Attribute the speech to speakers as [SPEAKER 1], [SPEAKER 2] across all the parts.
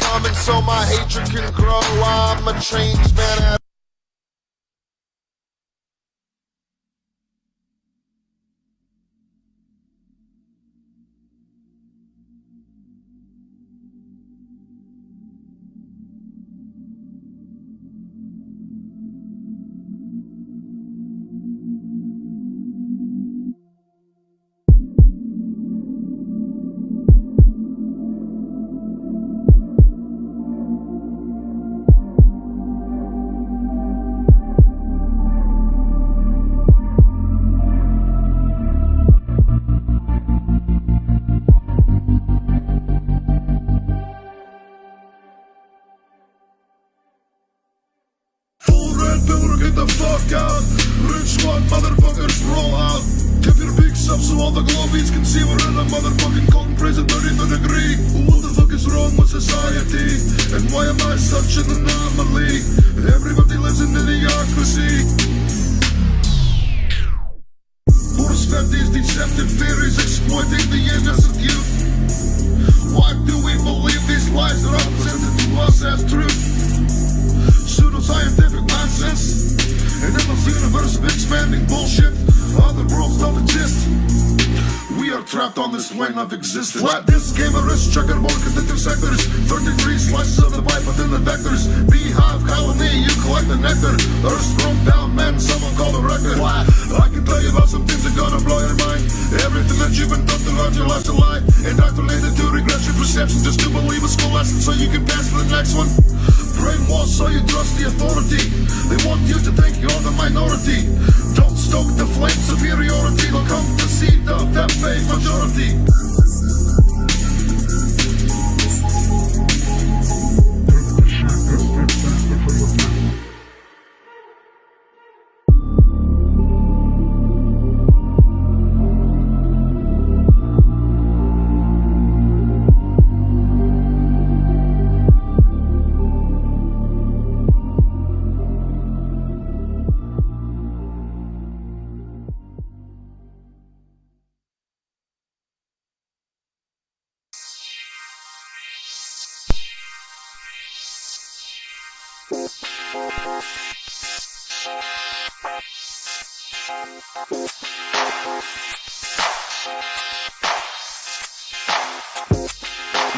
[SPEAKER 1] common so my hatred can grow. I'm a changed man.
[SPEAKER 2] Get the fuck out. Rich squad motherfuckers roll out. Keep your pics up so all the globies can see we're in a motherfucking cold prison 33rd degree. What the fuck is wrong with society? And why am I such an anomaly? Everybody lives in idiocracy. Who's fed these deceptive theories exploiting the innocent youth? Why do we believe these lies that are presented to us as truth? Pseudo-scientific nonsense. And in this universe of expanding bullshit, other worlds don't exist. We are trapped on this plane of existence. Flat disc, gamerist, checkerboard, constitutive sectors, 33 slices of the pipe within the vectors. Beehive, colony, you collect the nectar. Earth thrown down, man, someone call the record. I can tell you about some things that gonna blow your mind. Everything that you've been taught throughout your life's a lie. Indoctrinated to regret your perception just to believe a school lesson so you can pass to the next one. Brainwashed so you trust the authority. They want you to think you're the minority. Don't stoke the flame superiority. They'll come to see the fake majority.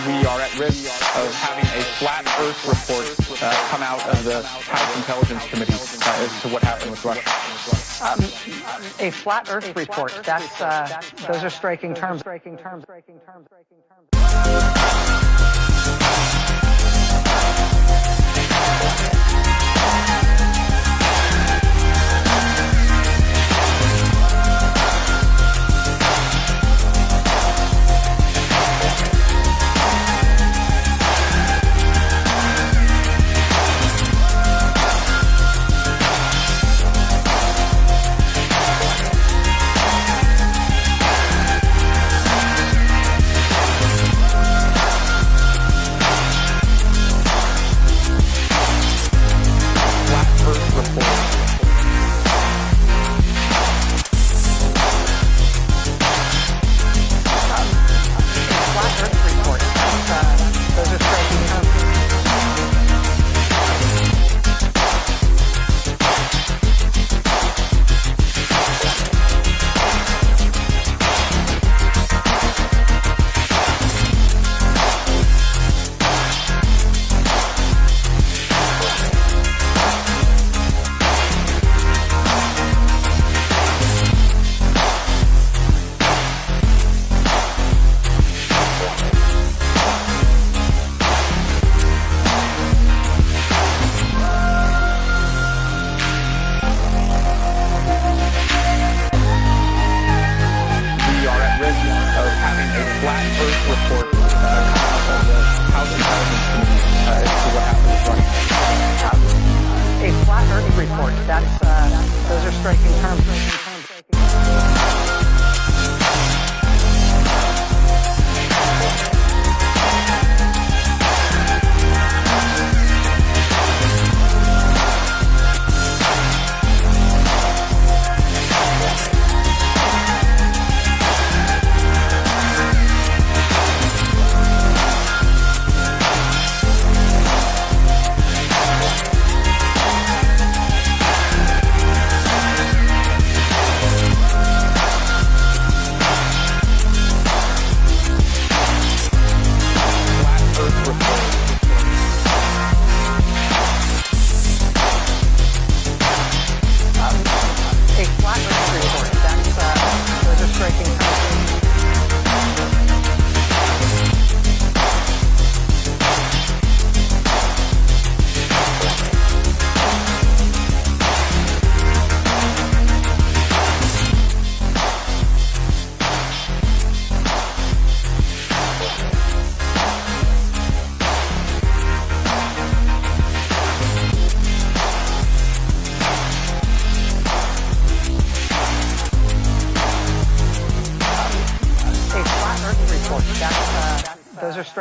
[SPEAKER 3] We are at risk of having a flat Earth report come out of the House Intelligence Committee as to what happened with Russia.
[SPEAKER 4] A flat Earth report. Those are striking terms.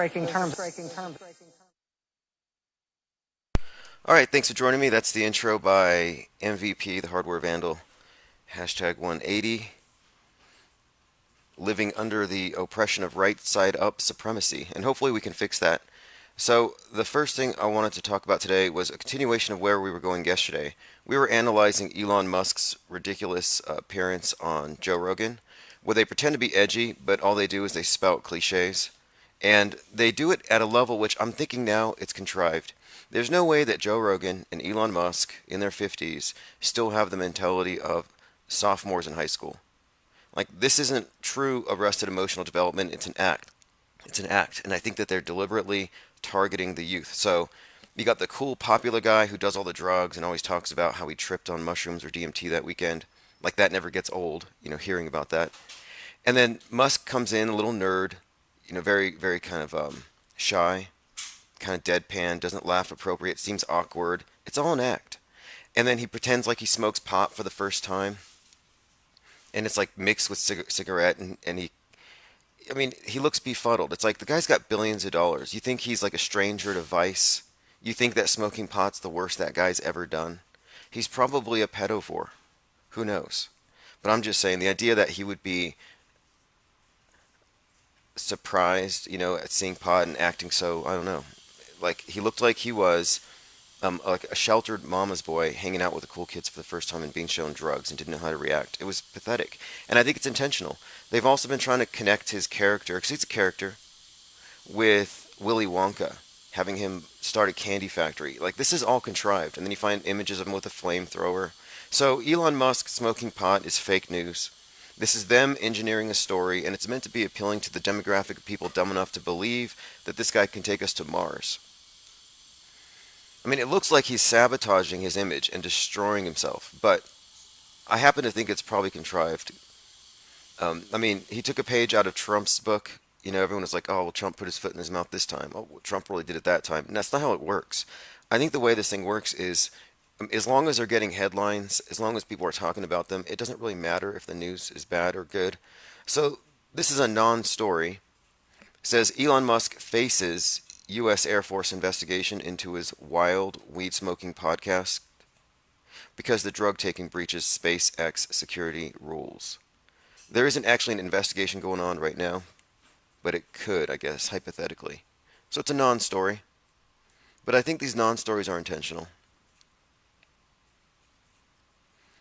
[SPEAKER 4] breaking terms.
[SPEAKER 5] All right, thanks for joining me. That's the intro by MVP, the Hardware Vandal. Hashtag 180. Living under the oppression of right side up supremacy. And hopefully we can fix that. So, the first thing I wanted to talk about today was a continuation of where we were going yesterday. We were analyzing Elon Musk's ridiculous appearance on Joe Rogan, where they pretend to be edgy, but all they do is they spout cliches. And they do it at a level which I'm thinking now it's contrived. There's no way that Joe Rogan and Elon Musk in their 50s still have the mentality of sophomores in high school. Like, this isn't true arrested emotional development, it's an act. It's an act, and I think that they're deliberately targeting the youth. So, you got the cool popular guy who does all the drugs and always talks about how he tripped on mushrooms or DMT that weekend. Like, that never gets old, hearing about that. And then Musk comes in, a little nerd, very, very kind of shy, kind of deadpan, doesn't laugh appropriate, seems awkward. It's all an act. And then he pretends like he smokes pot for the first time. And it's like mixed with cigarette, and he looks befuddled. It's like the guy's got billions of dollars. You think he's like a stranger to vice? You think that smoking pot's the worst that guy's ever done? He's probably a pedophile. Who knows? But I'm just saying, the idea that he would be surprised, at seeing pot and acting so, I don't know. Like, he looked like he was like a sheltered mama's boy hanging out with the cool kids for the first time and being shown drugs and didn't know how to react. It was pathetic. And I think it's intentional. They've also been trying to connect his character, because he's a character, with Willy Wonka, having him start a candy factory. Like, this is all contrived. And then you find images of him with a flamethrower. So Elon Musk smoking pot is fake news. This is them engineering a story, and it's meant to be appealing to the demographic of people dumb enough to believe that this guy can take us to Mars. It looks like he's sabotaging his image and destroying himself, but I happen to think it's probably contrived. He took a page out of Trump's book. Everyone was like, oh, well, Trump put his foot in his mouth this time. Oh, well, Trump really did it that time. And that's not how it works. I think the way this thing works is, as long as they're getting headlines, as long as people are talking about them, it doesn't really matter if the news is bad or good. So this is a non-story. It says Elon Musk faces U.S. Air Force investigation into his wild weed-smoking podcast because the drug-taking breaches SpaceX security rules. There isn't actually an investigation going on right now, but it could, I guess, hypothetically. So it's a non-story. But I think these non-stories are intentional.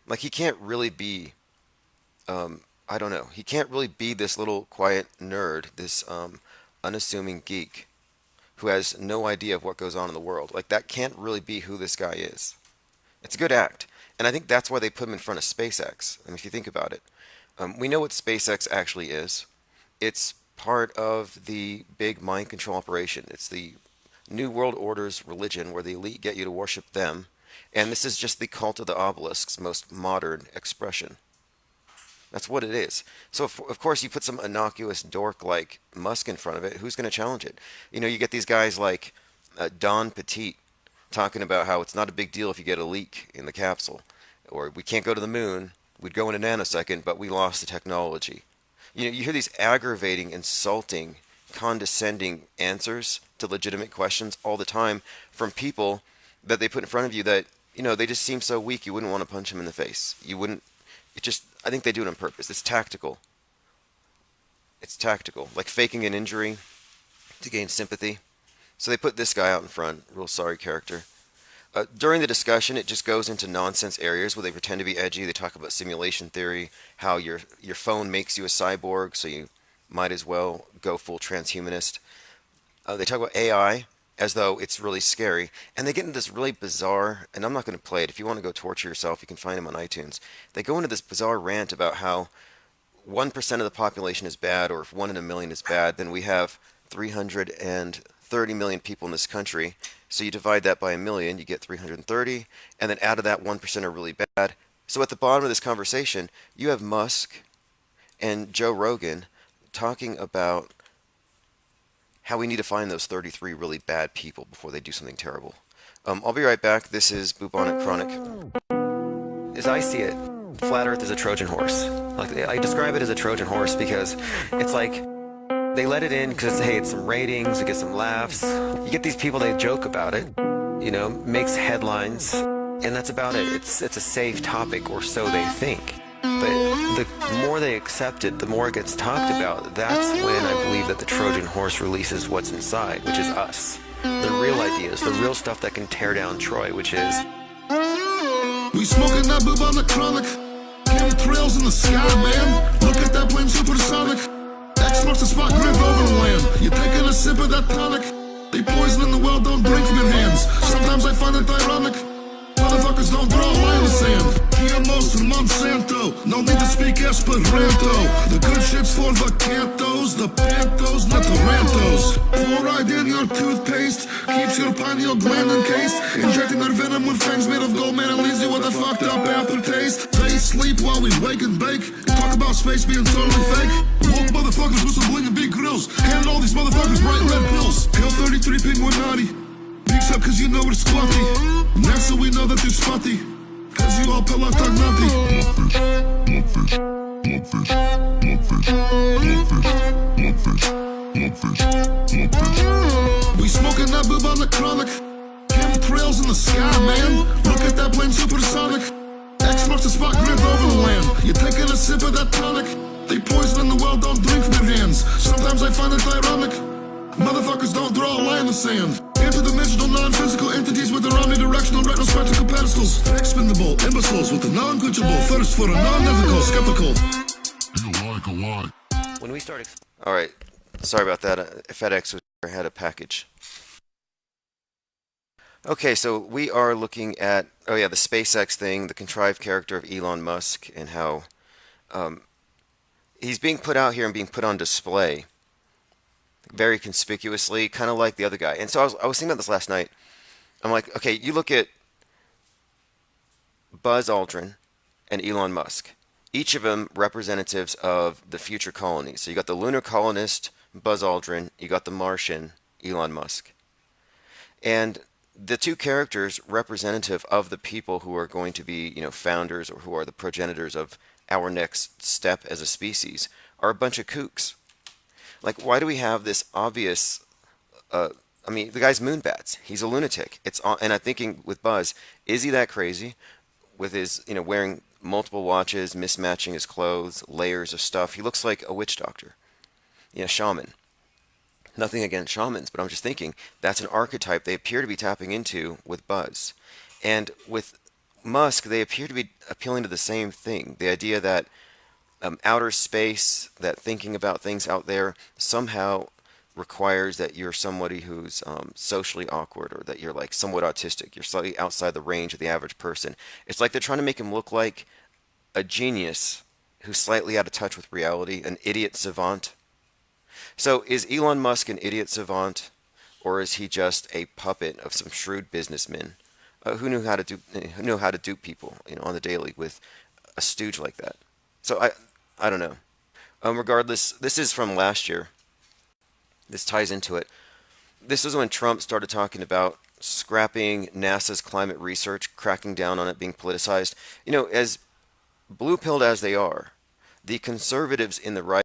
[SPEAKER 5] Like, he can't really be, he can't really be this little quiet nerd, this unassuming geek who has no idea of what goes on in the world. Like, that can't really be who this guy is. It's a good act. And I think that's why they put him in front of SpaceX. If you think about it. We know what SpaceX actually is. It's part of the big mind control operation. It's the New World Order's religion where the elite get you to worship them. And this is just the cult of the obelisk's most modern expression. That's what it is. So, of course, you put some innocuous dork like Musk in front of it, who's going to challenge it? You get these guys like Don Petit talking about how it's not a big deal if you get a leak in the capsule. Or we can't go to the moon. We'd go in a nanosecond, but we lost the technology. You hear these aggravating, insulting, condescending answers to legitimate questions all the time from people that they put in front of you that, they just seem so weak you wouldn't want to punch them in the face. You wouldn't. I think they do it on purpose. It's tactical. It's tactical. Like faking an injury to gain sympathy. So they put this guy out in front, real sorry character. During the discussion, it just goes into nonsense areas where they pretend to be edgy. They talk about simulation theory, how your phone makes you a cyborg, so you might as well go full transhumanist. They talk about AI as though it's really scary. And they get into this really bizarre, and I'm not going to play it. If you want to go torture yourself, you can find them on iTunes. They go into this bizarre rant about how 1% of the population is bad, or if 1 in a million is bad, then we have 330 million people in this country. So you divide that by a million, you get 330, and then out of that, 1% are really bad. So at the bottom of this conversation, you have Musk and Joe Rogan talking about how we need to find those 33 really bad people before they do something terrible. I'll be right back. This is Bubonic Chronic. As I see it, Flat Earth is a Trojan horse. Like, I describe it as a Trojan horse because it's like they let it in because, hey, it's some ratings, we get some laughs. You get these people, they joke about it, makes headlines, and that's about it. It's a safe topic, or so they think. But the more they accept it, the more it gets talked about. That's when I believe that the Trojan horse releases what's inside, which is us. The real ideas, the real stuff that can tear down Troy, which is...
[SPEAKER 2] We smoking that boob on the chronic. Chemtrails in the sky, man. Look at that plane, supersonic. X marks the spot, grip over the land. You're taking a sip of that tonic. They poison in the well, don't drink from your hands. Sometimes I find it ironic. Motherfuckers don't draw a line in the sand. GMOs from Monsanto. No need to speak Esperanto. The good shit's for the cantos, the pantos, not the rantos. Fluoride in your toothpaste keeps your pineal gland encased. Injecting their venom with fangs made of gold, man, it leaves you with a fucked up aftertaste. They sleep while we wake and bake. Talk about space being totally fake. Woke motherfuckers with some bling and big grills. Hand all these motherfuckers bright red pills. Pill 33 Penguinati. Peaks up cause you know we're squatty. NASA we know that they're spotty. Cause you all pelatagnati. We smoking that boob on the chronic. Chemtrails in the sky, man. Look at that plane, supersonic. X marks the spot, grip over the land. You're taking a sip of that tonic. They poison in the well, don't drink from your hands. Sometimes I find it ironic. Motherfuckers don't draw a line in the sand. Interdimensional, non-physical entities with their omnidirectional retrospectical pedestals. Expendable imbeciles with a non-quenchable thirst for a non-ethical, skeptical. You like a lie.
[SPEAKER 5] When we start... All right. Sorry about that. FedEx had a package. Okay, so we are looking at, the SpaceX thing, the contrived character of Elon Musk, and how he's being put out here and being put on display very conspicuously, kind of like the other guy. And so I was thinking about this last night. I'm like, okay, you look at Buzz Aldrin and Elon Musk. Each of them representatives of the future colonies. So you got the lunar colonist, Buzz Aldrin. You got the Martian, Elon Musk. And the two characters representative of the people who are going to be, founders, or who are the progenitors of our next step as a species, are a bunch of kooks. Like, why do we have this obvious... the guy's moonbats. He's a lunatic. And I'm thinking with Buzz, is he that crazy? With his, wearing multiple watches, mismatching his clothes, layers of stuff. He looks like a witch doctor. Shaman. Nothing against shamans, but I'm just thinking that's an archetype they appear to be tapping into with Buzz. And with Musk, they appear to be appealing to the same thing. The idea that outer space, that thinking about things out there somehow requires that you're somebody who's socially awkward, or that you're like somewhat autistic. You're slightly outside the range of the average person. It's like they're trying to make him look like a genius who's slightly out of touch with reality, an idiot savant. So is Elon Musk an idiot savant, or is he just a puppet of some shrewd businessmen who knew how to dupe people, on the daily with a stooge like that? So I don't know. Regardless, this is from last year. This ties into it. This is when Trump started talking about scrapping NASA's climate research, cracking down on it being politicized. As blue-pilled as they are, the conservatives in the right